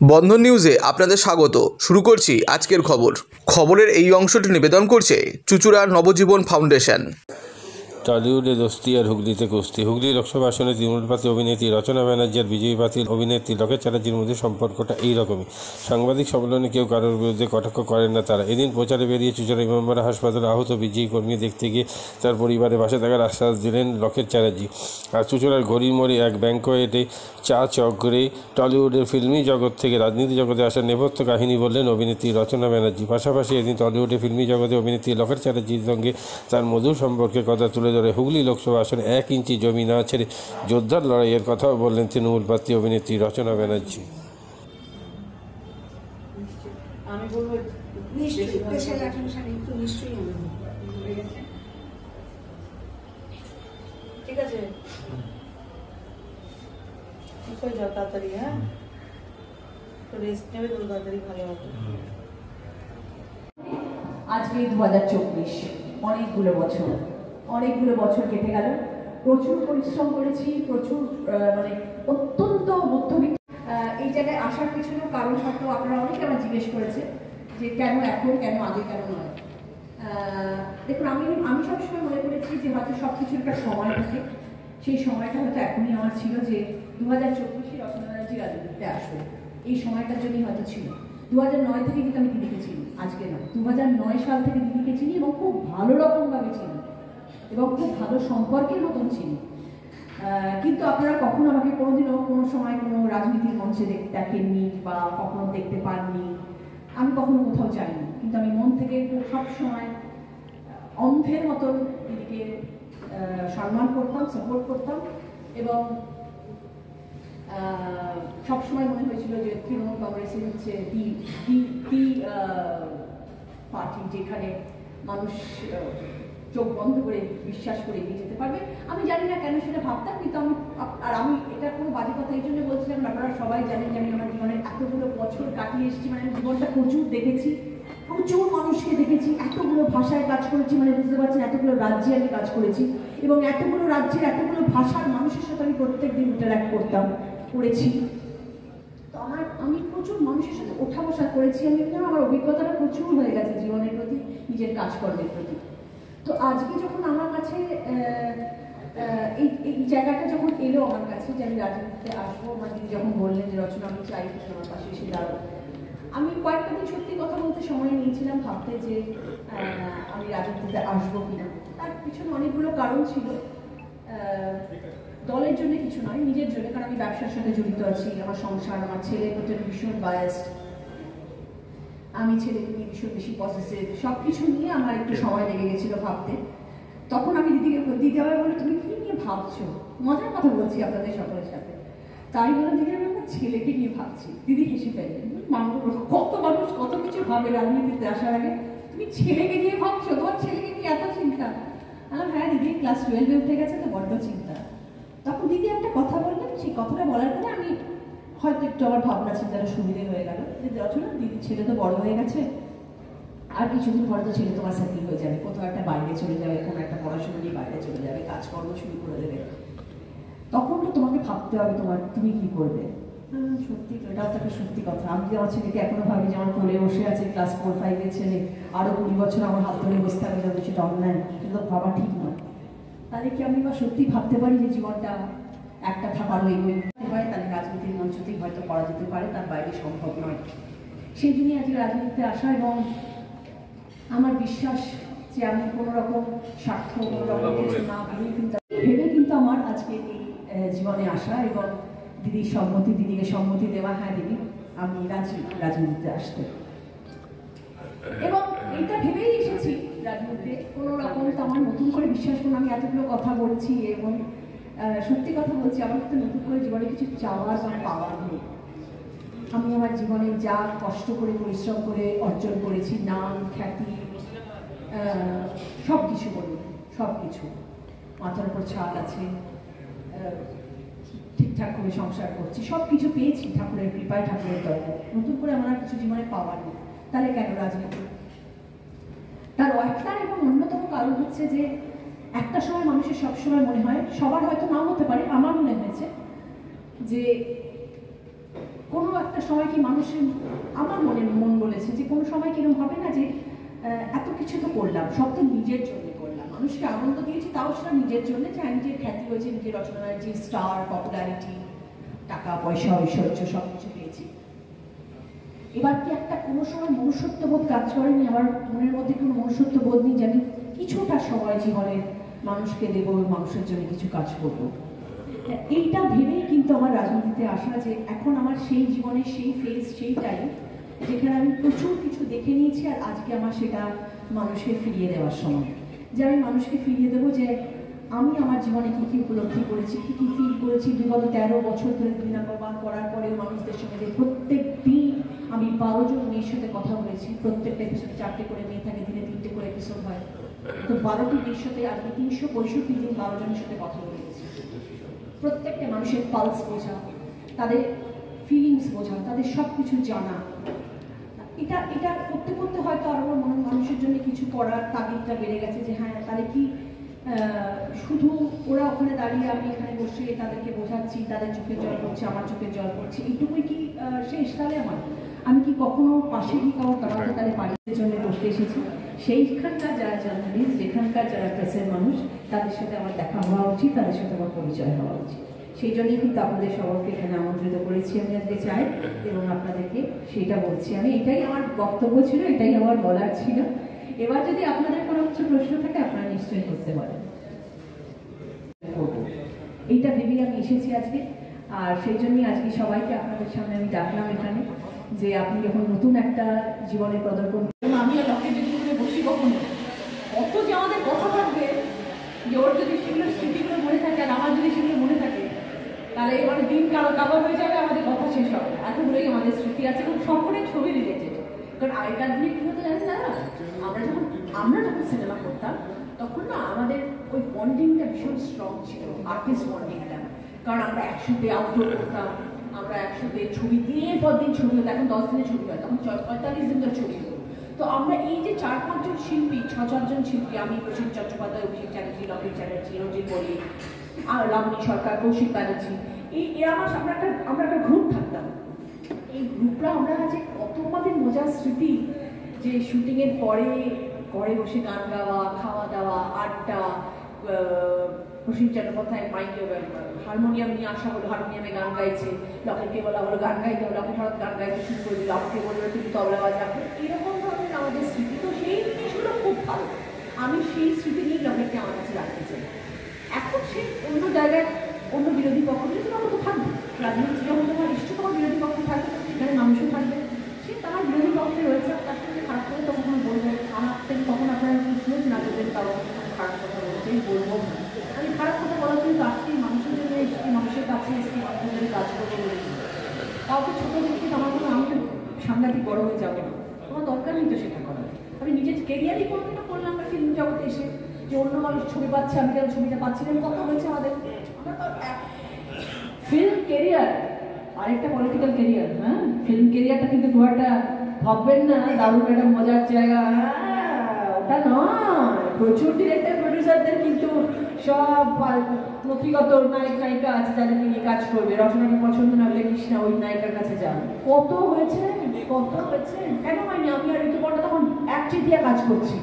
বন্ধন নিউজে আপনাদের স্বাগত। শুরু করছি আজকের খবরের এই অংশটি নিবেদন করছে চুঁচুড়া নবজীবন ফাউন্ডেশন। টলিউডে দোস্তি আর হুগলিতে কুস্তি। হুগলি লোকসভা আসনে তৃণমূল প্রার্থী অভিনেত্রী রচনা ব্যানার্জি আর বিজেপি প্রার্থী অভিনেত্রী লকেট চ্যাটার্জির মধ্যে সম্পর্কটা এইরকমই। সাংবাদিক সম্মেলনে কেউ কারোর বিরুদ্ধে কটাক্ষ করেন না তারা। এদিন প্রচারে বেরিয়ে চুঁচুড়া ইমামবাড়া হাসপাতালে আহত বিজেপি কর্মী দেখতে গিয়ে তার পরিবারের পাশে থাকার আশ্বাস দিলেন লকেট চ্যাটার্জি। আর চুঁচুড়ার ঘড়ির মোড়ে এক ব্যাংকোয়েটে চা চক্রে টলিউডের ফিল্মি জগৎ থেকে রাজনীতি জগতে আসার নেপথ্য কাহিনী বললেন অভিনেত্রী রচনা ব্যানার্জি। পাশাপাশি এদিন টলিউডের ফিল্মি জগতে অভিনেত্রী লকেট চ্যাটার্জির সঙ্গে তার মধুর সম্পর্কের কথা তুলে ধরে হুগলি লোকসভা আসনে 1 ইঞ্চি জমি না ছেড়ে যোদ্ধার লড়াইয়ের কথাও বললেন তৃণমূল প্রার্থী অভিনেত্রী রচনা ব্যানার্জি। তাড়াতাড়ি হ্যাঁ, তো রেস্ট নেবে তো তাড়াতাড়ি ভালো হবে। আজকে 2024 অনেকগুলো বছর কেটে গেল। প্রচুর পরিশ্রম করেছি, প্রচুর অত্যন্ত মধ্যবিত্ত। এই জায়গায় আসার পিছনে কারণ হয়তো আপনারা অনেকে আমার জিজ্ঞেস করেছে যে কেন এখন, কেন আগে, কেন নয়। দেখুন, আমি সবসময় মনে করেছি যে হয়তো সব কিছুর একটা সময় থাকে। সেই সময়টা হয়তো এখনই আমার ছিল যে 2024 রচনা ব্যানার্জি রাজনীতিতে আসবে, এই সময়টার জন্যই হয়তো ছিল। 2009 থেকে কিন্তু আমি দিদিকে চিনি, আজকে না, 2009 সাল থেকে দিদিকে চিনি এবং খুব ভালো রকমভাবে চিনি এবং খুব ভালো সম্পর্কের মতন চিনি। কিন্তু আপনারা কখনো আমাকে কোনোদিনও কোনো সময় কোনো রাজনীতির মঞ্চে দেখেননি বা কখনো দেখতে পাননি, আমি কখনো কোথাও যাইনি। কিন্তু আমি মন থেকে সবসময় অন্ধের মতন দিদিকে সম্মান করতাম, সাপোর্ট করতাম এবং সবসময় মনে হয়েছিল যে তৃণমূল কংগ্রেসই হচ্ছে দি পার্টি যেখানে মানুষ চোখ বন্ধ করে বিশ্বাস করে এগিয়ে যেতে পারবে। আমি জানি না কেন সেটা ভাবতাম, কিন্তু আমি এটা কোনো বাজে কথা এই জন্য বলছিলাম। আপনারা সবাই জানেন যে আমি আমার জীবনের এতগুলো বছর কাটিয়ে এসেছি, জীবনটা প্রচুর দেখেছি, প্রচুর মানুষকে দেখেছি, এতগুলো ভাষায় কাজ করেছি, বুঝতে পারছেন, এতগুলো রাজ্যে আমি কাজ করেছি এবং এতগুলো রাজ্যের এতগুলো ভাষার মানুষের সাথে আমি প্রত্যেক দিন ইন্টারাক্ট করেছি। তো আমি প্রচুর মানুষের সাথে ওঠা বসা করেছি। আমার অভিজ্ঞতাটা প্রচুর হয়ে গেছে জীবনের প্রতি, নিজের কাজকর্মের প্রতি। তো আজকে যখন আমার কাছে এই জায়গাটা যখন এলো আমার কাছে যে আমি রাজনীতিতে আসবো, আমার দিদি যখন বললেন যে রচনা আমি চাই আমার পাশে এসে দাঁড়াবো, আমি কয়েকটা দিন সত্যি কথা বলতে সময় নিয়েছিলাম ভাবতে যে আমি রাজনীতিতে আসবো কিনা। তার পিছনে অনেকগুলো কারণ ছিল, দলের জন্য কিছু নয়, নিজের জন্য। কারণ আমি ব্যবসার সাথে জড়িত আছি, আমার সংসার, আমার ছেলের প্রতি ভীষণ বায়াসড, আমি ছেলেকে নিয়ে ভীষণ বেশি পসেসিভ, সবকিছু নিয়ে আমার একটু সময় লেগে গেছিল ভাবতে। তখন আমি দিদি আবার বলে, তুমি কি নিয়ে ভাবছো? মজার কথা বলছি আপনাদের সকলের সাথে। তাই বলে দিদি আমি আমার ছেলেকে নিয়ে ভাবছি। দিদি হেসে ফেললেন, কত মানুষ কত কিছু ভাবে রাজনীতিতে আসার আগে, তুমি ছেলেকে নিয়ে ভাবছো? তোমার ছেলেকে নিয়ে এত চিন্তা? হ্যাঁ দিদি, ক্লাস 12-এ উঠে গেছে তো বড্ড চিন্তা। তখন দিদি একটা কথা বললেন, সেই কথাটা বলার পরে আমি হয়তো একটু আমার ভাবনা চিন্তাটা সুবিধে হয়ে গেল যে রচনা, দিদির ছেলে তো বড় হয়ে গেছে, আর কিছুদিন পরে তো ছেলে তোমার সেটেল হয়ে যাবে, কোথাও একটা বাইরে চলে যাবে, কোনো একটা পড়াশোনা নিয়ে বাইরে চলে যাবে, কাজকর্ম শুরু করে দেবে, তখন তো তোমাকে ভাবতে হবে তুমি কি করবে। সত্যি তো, এটাও তো একটা সত্যি কথা। আমি যে আমার ছেলেকে এখনো ভাবি যে আমার কোলে বসে আছে, ক্লাস 4-5-এর ছেলে, আরো 20 বছর আমার হাত ধরে বসতে হবে, যাতে সেটা অন্যায়, সেটা তো ভাবা ঠিক নয়। তাহলে কি আমি বা সত্যি ভাবতে পারি যে জীবনটা একটা থাকারও এগোয় হয়, তাহলে রাজনীতির মঞ্চতেই হয়তো করা যেতে পারে, তার বাইরে সম্ভব নয়। সেই জন্যই আজকে রাজনীতিতে আসা এবং আমার বিশ্বাস যে আমি কোনো রকম স্বার্থ, কোনো রকম কিছু না ভেবে কিন্তু আমার আজকে এই জীবনে আসা এবং দিদির সম্মতি, দিদিকে সম্মতি দেওয়া। হ্যাঁ দিদি, আমি রাজনীতিতে আসতে, এবং এটা ভেবেই এসেছি রাজনীতিতে। কোনো রকম তো আমার নতুন করে বিশ্বাস করুন, আমি এতগুলো কথা বলছি এবং সত্যি কথা বলছি, আমার তো নতুন করে জীবনে কিছু চাওয়ার বা পাওয়ার নেই। আমি আমার জীবনে যা কষ্ট করে পরিশ্রম করে অর্জন করেছি, নাম, খ্যাতি, সব কিছু বলুন, সব কিছু, মাথার উপর ছাদ আছে, ঠিকঠাক করে সংসার করছি, সব কিছু পেয়েছি ঠাকুরের কৃপায়, ঠাকুরের দয়ায়। নতুন করে আমার কিছু জীবনে পাওয়ার নেই, তাহলে কেন রাজনীতি? তার একটা এবং অন্যতম কারণ হচ্ছে যে একটা সময় মানুষের সবসময় মনে হয়, সবার হয়তো নাও হতে পারে, আমার মনে হয়েছে যে কোনো একটা সময় কি মানুষের, আমার মন বলেছে যে কোনো সময় কিরকম হবে না যে এত কিছু তো করলাম, সব তো নিজের জন্য করলাম, মানুষকে আনন্দ দিয়েছি, তাও সেটা নিজের জন্য, যে নিজের খ্যাতি হয়েছে, নিজের রচনার যে স্টার, পপুলারিটি, টাকা পয়সা, ঐশ্বর্য সব কিছু পেয়েছি। এবার কি একটা কোনো সময় মনুষ্যত্ববোধ কাজ করেনি? আমার মনের মধ্যে কোনো মনুষ্যত্ববোধ নেই, জানি কিছুটা সময় জীবনে মানুষকে দেবো, মানুষের জন্য কিছু কাজ করবো। এইটা ভেবেই কিন্তু আমার রাজনীতিতে আসা, যে এখন আমার সেই জীবনের সেই ফেজ, সেই টাইম যেখানে আমি প্রচুর কিছু দেখে নিয়েছি, আর আজকে আমার সেটা মানুষকে ফিরিয়ে দেওয়ার সময়, যে আমি মানুষকে ফিরিয়ে দেবো যে আমি আমার জীবনে কী কী উপলব্ধি করেছি, কী কী ফিল করেছি বিগত 13 বছর ধরে 2 নম্বর 1 করার পরেও মানুষদের সঙ্গে, যে প্রত্যেক দিন আমি 12 জন মেয়ের সাথে কথা বলেছি, প্রত্যেকটা এপিসোড 4টে করে মেয়ে থাকে, দিনে 3টে করে এপিসোড হয়, তো 12টি মেয়ের সাথে আজকে 365 দিন 12 জনের সাথে কথা বলে গেছি। প্রত্যেকটা মানুষের পালস বোঝা, তাদের ফিলিংস বোঝা, তাদের সব কিছু জানা, এটা করতে করতে হয়তো আরো মানুষের জন্য কিছু করার তাগিদটা বেড়ে গেছে, যে হ্যাঁ তাহলে কি শুধু ওরা ওখানে দাঁড়িয়ে আমি এখানে বসে তাদেরকে বোঝাচ্ছি, তাদের চোখের জল পড়ছে, আমার চোখের জল পড়ছে, এইটুকুই কি শেষ? তাহলে আমি কি কখনো পাশে গিয়ে কারো দাঁড়াতে তাহলে বাড়ির জন্য বসতে এসেছি? সেইখানকার যারা জার্নালিস্ট, যেখানকার যারা প্রেসের মানুষ, তাদের সাথে আমার দেখা হওয়া উচিত, তাদের সাথে আমার পরিচয় হওয়া উচিত। সেই জন্যই কিন্তু আপনাদের সবাইকে এখানে আমন্ত্রিত করেছি আমি আজকে চাই, এবং আপনাদেরকে সেটা বলছি আমি, এটাই আমার বক্তব্য ছিল, এটাই আমার বলার ছিল। এবার যদি আপনাদের কোনো কিছু প্রশ্ন থাকে আপনারা নিশ্চয়ই করতে পারেন। এইটা ভেবেই আমি এসেছি আজকে, আর সেই জন্যই আজকে সবাইকে আপনাদের সামনে আমি ডাকলাম এখানে, যে আপনি যখন নতুন একটা জীবনে পদার্পণ, আমি আর লকে যদি করে বসি কখনো, অত যে আমাদের কথা থাকবে, যে ওর যদি সেগুলো স্মৃতিগুলো মনে থাকে আর আমার যদি সেগুলো মনে থাকে, তাহলে এবারে দিন কাবার হয়ে যাবে, আমাদের কথা শেষ হবে না। এতগুলোই আমাদের স্মৃতি আছে, এবং সকলের ছবি রিলেটেড। কারণ আগেকার দিনে কি হতো জানেন দাদা, আমরা যখন সিনেমা করতাম তখন না আমাদের ওই বন্ডিংটা ভীষণ স্ট্রং ছিল, আর্টিস্ট বন্ডিংটা। কারণ আমরা একসাথে আউটডোর করতাম, আমরা একসাথে ছবি দিনের পর দিন ছবি হতো, এখন 10 দিনের ছবি হয়, তখন 45 দিন ধরে ছবি হতো। তো আমরা এই যে 4-5 জন শিল্পী, 6-4 জন শিল্পী, আমি প্রসেন চট্টোপাধ্যায়, অভিষেক চ্যাটার্জি, লকেট চ্যাটার্জি, রঞ্জিত বলি, আর লাবণী সরকার, কৌশিক ব্যানার্জি, আমরা একটা গ্রুপ থাকতাম। এই গ্রুপরা আমরা যে কত আমাদের মজার স্মৃতি, যে শুটিংয়ের পরে ঘরে বসে গান গাওয়া, খাওয়া দাওয়া, আড্ডা, প্রসেন চট্টোপাধ্যায় মাইকে হারমোনিয়াম নিয়ে আসা হলো, হারমোনিয়ামে গান গাইছে, লকেটকে বলা হলো গান গাইতে, লকেট হঠাৎ গান গাইতে শুরু করে দিল, আমাকে বললো তুমি তবলা বাজাবে, এরকম ধরনের আমাদের স্মৃতি। তো সেই জিনিসগুলো খুব ভালো, আমি সেই স্মৃতি নিয়ে লকেটকে আমার কাছে রাখতে চাই। এখন সে অন্য জায়গায় অন্য বিরোধী পক্ষ নিয়ে তোমার তো থাকবে, রাজনীতি যখন তোমার ইষ্টতম বিরোধী পক্ষ থাকবে, সেখানে মানুষও থাকবে, সে তার বিরোধী পক্ষে রয়েছে, তার সঙ্গে খারাপ করে তো কখনো বলবো, আমার থেকে কখন আপনারা শুনেছেন আপনাদের তাও খারাপ কথা বলছে, বলবো আমি খারাপ কথা বলার জন্য আসছি, মানুষের জন্য এসছি, মানুষের কাছে এসছি, মানুষের জন্য কাজ করবো বলেছি। কাউকে ছোটো দেখতে আমার কোনো, আমি তো সাংঘাতিক বড় হয়ে যাবো না, আমার দরকার নেই তো সেটা করার। আমি নিজের কেরিয়ারই কোনোদিনও করলাম না ফিল্ম জগতে এসে, যে অন্য মানুষ ছবি পাচ্ছে, আমি কেন ছবিটা পাচ্ছি না, কথা হয়েছে আমাদের। ফিল্ম কেরিয়ার আরেকটা পলিটিক্যাল কেরিয়ার, হ্যাঁ ফিল্ম কেরিয়ারটা কিন্তু খুব একটা ভাববেন না দারুণ একটা মজার জায়গা, ওটা নয়। প্রচুর ডিরেক্টর প্রডিউসারদের কিন্তু সব নথিগত নায়ক নায়িকা আছে যাদেরকে নিয়ে কাজ করবে, রচনাকে পছন্দ না হলে কৃষ্ণা ওই নায়িকার কাছে যান। কত হয়েছে, কেন হয়নি? আমি আর ঋতুপর্ণা তখন একচেটিয়া কাজ করছি,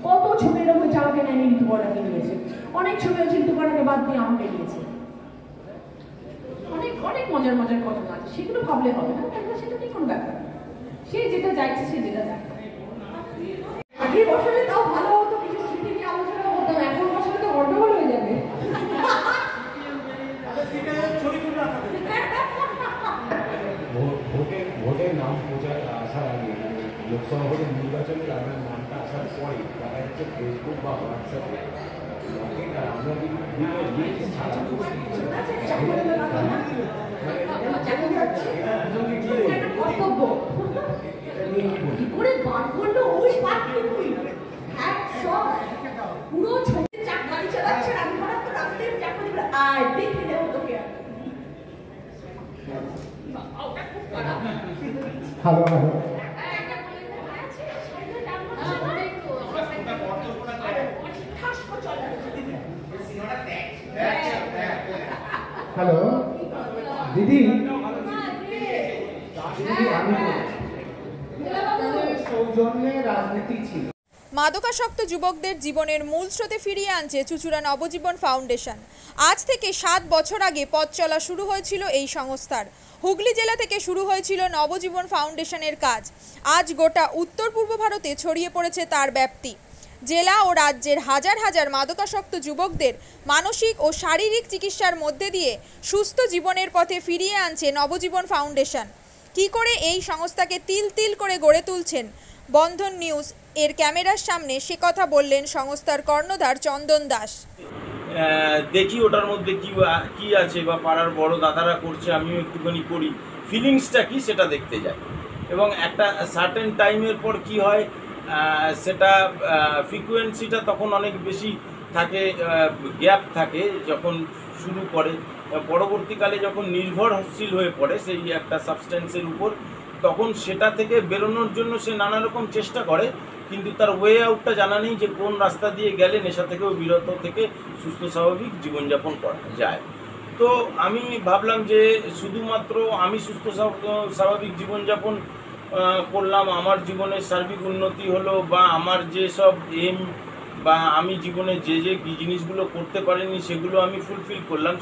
কত ছবি এরকম হয়েছে আমাকে নেয়নি, ঋতুপর্ণাকে নিয়েছে, অনেক ছবি হয়েছে ঋতুপর্ণাকে বাদ দিয়ে আমাকে নিয়েছে, অনেক অনেক মজার মজার ঘটনা আছে, সেগুলো ভাবলে হবে না, সেটা নিয়ে কোনো ব্যাপার, সে যেটা চাইছে সে যেটা চায়। আগে বছরে তাও ভালো হতো, কিছু স্মৃতি নিয়ে আলোচনা করতাম, এখন বছরে তো গন্ডগোল হয়ে যাবে। ভোটের নাম প্রচার আসার আগে, লোকসভা ভোটের নির্বাচনের আপনার নামটা আসার পরে দেখা যাচ্ছে ফেসবুক বা হোয়াটসঅ্যাপে আমরা কর্তব্য কি করে বার করলো ওই পার্টটুকুই, পুরো ছবি গাড়ি চালাচ্ছে, আমি হঠাৎ তো রাস্তায় চাকরি করে আয় দেখে নেও তোকে। হ্যালো হ্যালো দিদি, সৌজন্যে রাজনীতি ছিল। মাদকাসক্ত যুবকদের জীবনের মূল স্রোতে ফিরিয়ে আনছে চুঁচুড়া নবজীবন ফাউন্ডেশন। আজ থেকে 7 বছর আগে পথ চলা শুরু হয়েছিল এই সংস্থার। হুগলি জেলা থেকে শুরু হয়েছিল নবজীবন ফাউন্ডেশনের কাজ। আজ গোটা উত্তর পূর্ব ভারতে ছড়িয়ে পড়েছে তার ব্যাপ্তি। জেলা ও রাজ্যের হাজার হাজার মাদকাসক্ত যুবকদের মানসিক ও শারীরিক চিকিৎসার মধ্যে দিয়ে সুস্থ জীবনের পথে ফিরিয়ে আনছে নবজীবন ফাউন্ডেশন। কী করে এই সংস্থাকে তিল তিল করে গড়ে তুলছেন বন্ধন নিউজ এর ক্যামেরার সামনে, সে কথা বললেন সংস্থার কর্ণধার চন্দন দাস। দেখি ওটার মধ্যে কি আছে, বা পাড়ার বড় দাদারা করছে, আমিও একটুখানি করি, ফিলিংসটা কি সেটা দেখতে যাই। এবং একটা সার্টেন টাইমের পর কি হয়, সেটা ফ্রিকোয়েন্সিটা তখন অনেক বেশি থাকে, গ্যাপ থাকে যখন শুরু করে। পরবর্তীকালে যখন নির্ভরশীল হয়ে পড়ে সেই একটা সাবস্টেন্সের উপর, তখন সেটা থেকে বেরোনোর জন্য সে নানা রকম চেষ্টা করে, কিন্তু তার ওয়ে আউটটা জানা নেই যে কোন রাস্তা দিয়ে গেলে নেশা থেকেও বিরত থেকে সুস্থ স্বাভাবিক জীবনযাপন করা যায়। তো আমি ভাবলাম যে শুধুমাত্র আমি সুস্থ স্বাভাবিক জীবনযাপন করলাম, আমার জীবনের সার্বিক উন্নতি হলো, বা আমার যেসব এম বা আমি জীবনে যে জিনিসগুলো করতে পারিনি সেগুলো আমি ফুলফিল করলাম,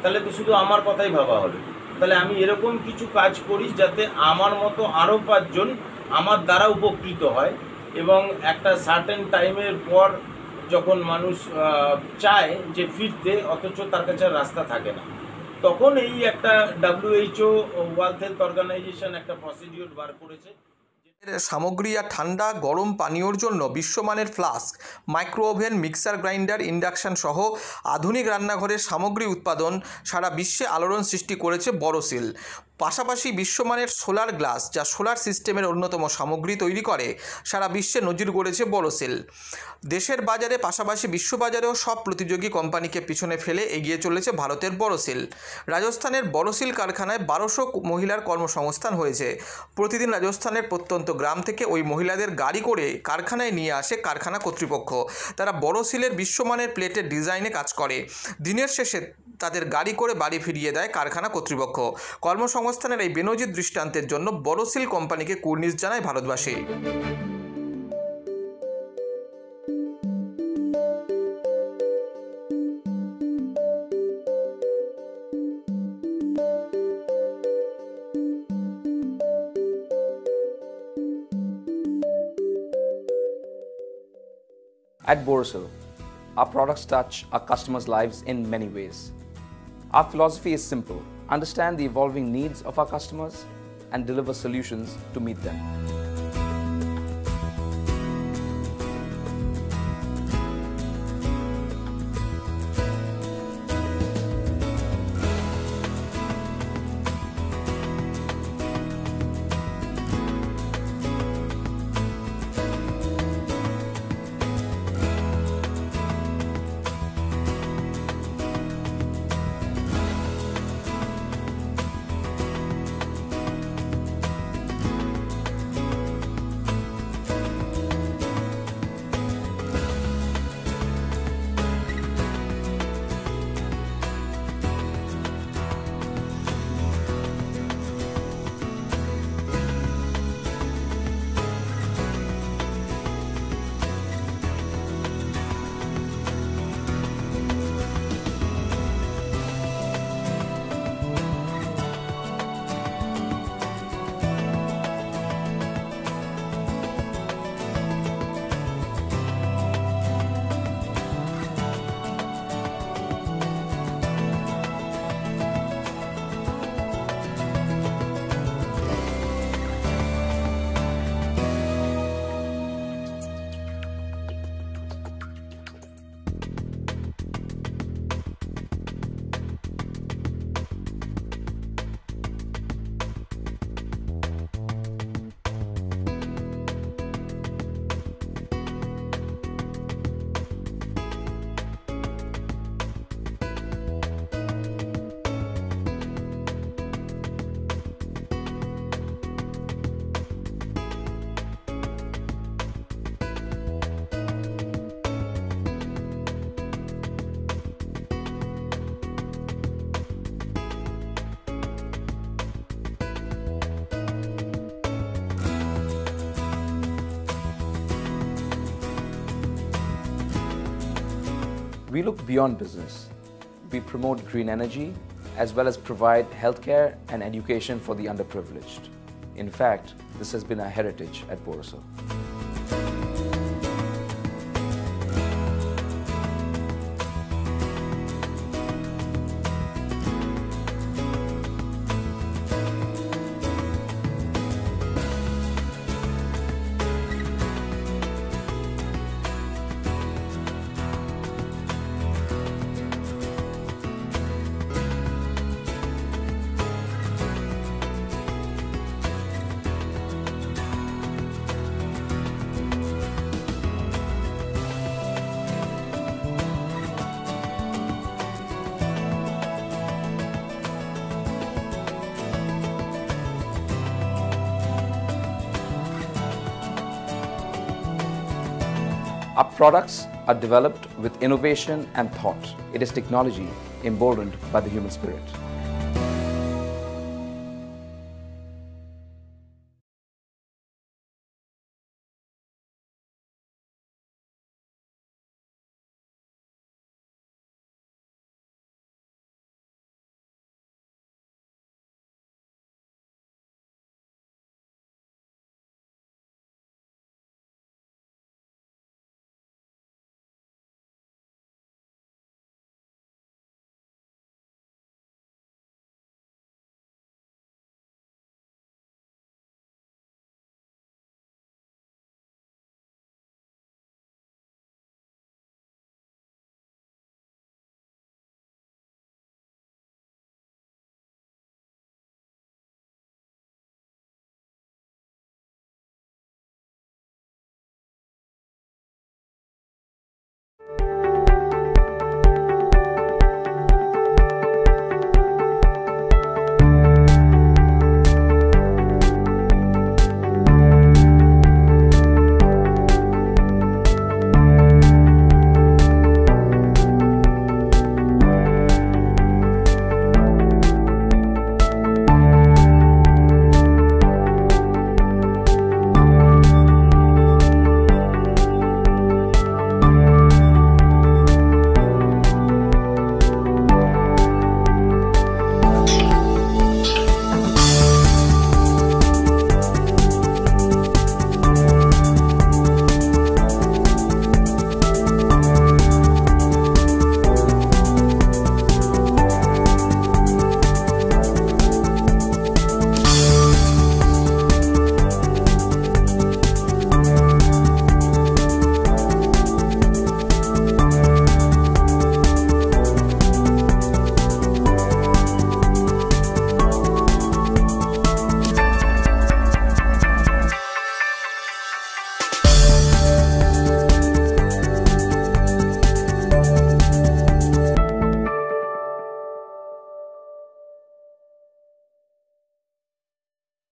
তাহলে তো শুধু আমার কথাই ভাবা হলো। তাহলে আমি এরকম কিছু কাজ করি যাতে আমার মতো আরও 5 জন আমার দ্বারা উপকৃত হয়। এবং একটা সার্টেন টাইমের পর যখন মানুষ চায় যে ফিরতে, অথচ তার কাছে রাস্তা থাকে না, তখন এই একটা WHO ওয়ার্ল্ড হেলথ অর্গানাইজেশন একটা প্রসিডিওর বার করেছে। সামগ্রী আর ঠান্ডা গরম পানীয়র জন্য বিশ্বমানের flask, micro oven, mixer grinder, induction সহ আধুনিক রান্নাঘরের সামগ্রী উৎপাদন সারা বিশ্বে আলোড়ন সৃষ্টি করেছে বড়সিল। পাশাপাশি বিশ্বমানের সোলার গ্লাস, যা সোলার সিস্টেমের অন্যতম সামগ্রী তৈরি করে, সারা বিশ্বে নজির গড়েছে বড়সিল। দেশের বাজারে পাশাপাশি বিশ্ববাজারেও সব প্রতিযোগী কোম্পানিকে পিছনে ফেলে এগিয়ে চলেছে ভারতের বড়সিল। রাজস্থানের বড়সিল কারখানায় 1200 মহিলার কর্মসংস্থান হয়েছে। প্রতিদিন রাজস্থানের প্রত্যন্ত গ্রাম থেকে ওই মহিলাদের গাড়ি করে কারখানায় নিয়ে আসে কারখানা কর্তৃপক্ষ। তারা বড়সিলের বিশ্বমানের প্লেটের ডিজাইনে কাজ করে। দিনের শেষে তাদের গাড়ি করে বাড়ি ফিরিয়ে দেয় কারখানা কর্তৃপক্ষ। কর্মসংস্থানের এই বেনজির দৃষ্টান্তের জন্য বড়সিল কোম্পানিকে কুর্নিশ জানায় ভারতবাসী। At Borosil, our products touch our customers' lives in many ways. Our philosophy is simple: understand the evolving needs of our customers and deliver solutions to meet them. We look beyond business. We promote green energy as well as provide healthcare and education for the underprivileged. In fact, this has been our heritage at Borosil. Our products are developed with innovation and thought. It is technology emboldened by the human spirit.